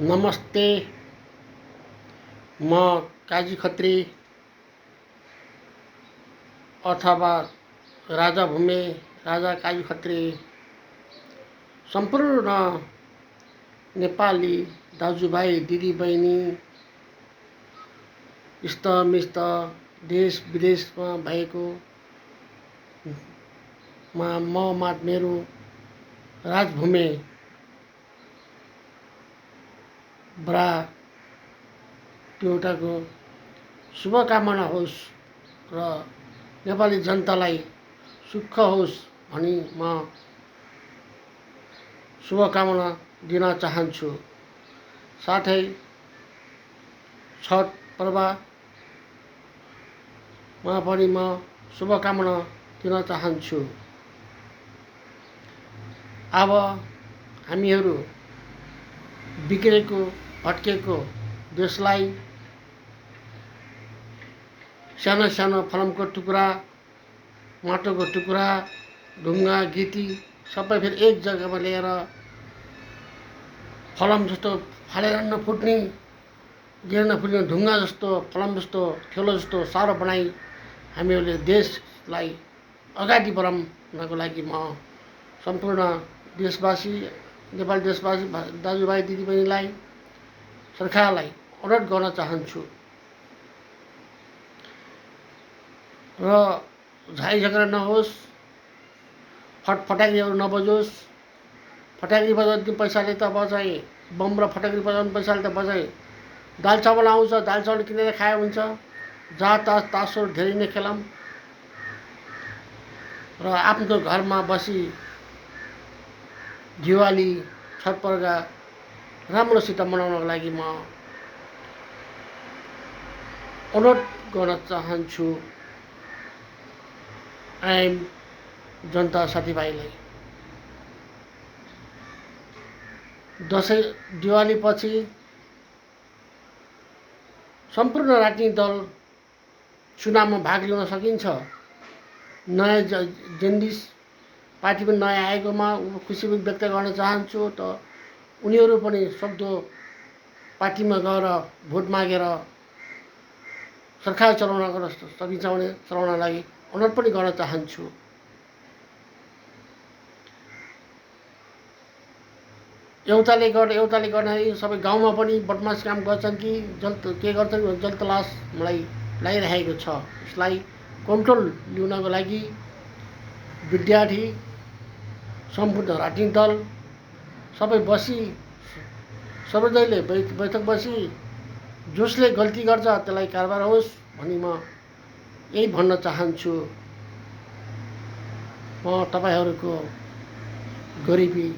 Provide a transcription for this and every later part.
नमस्ते। म काजी खत्री अथवा राजा भूमे राजा काजी खत्री सम्पूर्ण नेपाली दाजुभाइ दिदीबहिनी इष्टमिष्ट देश विदेशमा भएको मेरो राजभूमे ब्रा एउटाको शुभकामना होस् र नेपाली जनतालाई सुख होस् भनी म शुभकामना दिन चाहन्छु। साथै छठ पर्वमा पनि म शुभकामना दिन चाहन्छु। अब हामीहरू बिग्रेको भट्केको देशलाई सानो सानो फलामको टुक्रा, माटोको टुक्रा, ढुङ्गा गिटी सबै फेरि एक जग्गामा ल्याएर फलाम जस्तो फालेर नफुट्ने, गिर नफुट्ने ढुङ्गा जस्तो, फलाम जस्तो, ठेलो जस्तो साह्रो बनाई हामीहरूले देशलाई अगाडि बढाउनको लागि म सम्पूर्ण देशवासी, नेपाली देशवासी दाजुभाइ दिदीबहिनीलाई, सरकारलाई अनुरोध गर्न चाहन्छु र झाइ झगडा नहोस्, फटाक्रीहरू नबजोस्। फटाक्री बजाउने पैसाले त बजाए, बम र फटाक्री बजाउने पैसाले त बजाए, दाल चामल आउँछ, दाल चामल किनेर खाए हुन्छ। जात तासहरू धेरै नै खेलौँ र आफ्नो घरमा बसी दिवाली छठ पर्व राम्रोसित मनाउनको लागि म अनुरोध गर्न चाहन्छु जनता साथीभाइलाई। दसैँ दिवाली पछि सम्पूर्ण राजनीतिक दल चुनावमा भाग लिन सकिन्छ। नयाँ जन्डिस पार्टी पनि नयाँ आएकोमा खुसी पनि व्यक्त गर्न चाहन्छु। त उनीहरू पनि सक्दो पार्टीमा गएर भोट मागेर सरकार चलाउन सकिन्छ भने चलाउन लागि अनुरोध पनि गर्न चाहन्छु। एउटाले गर्न सबै गाउँमा पनि बदमास काम गर्छन् कि के गर्छन् जल तलास मलाई लागिरहेको छ। यसलाई कन्ट्रोल ल्याउनको लागि विद्यार्थी, सम्पूर्ण राजनीतिक दल सबै बसी सर्वोदयले बैठक बसी जसले गल्ती गर्छ त्यसलाई कारबार होस् भनी म यही भन्न चाहन्छु। म तपाईँहरूको गरिबी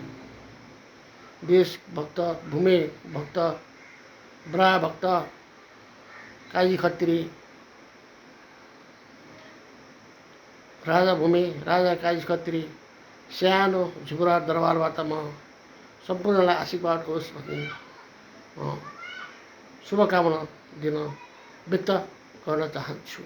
देशभक्त, भूमि भक्त, ब्रा भक्त काजी खत्री राजा भूमि राजा काजी खत्री सानो झुक्रा दरबारबाट म सम्पूर्णलाई आशीर्वाद होस् भन्ने शुभकामना दिन व्यक्त गर्न चाहन्छु।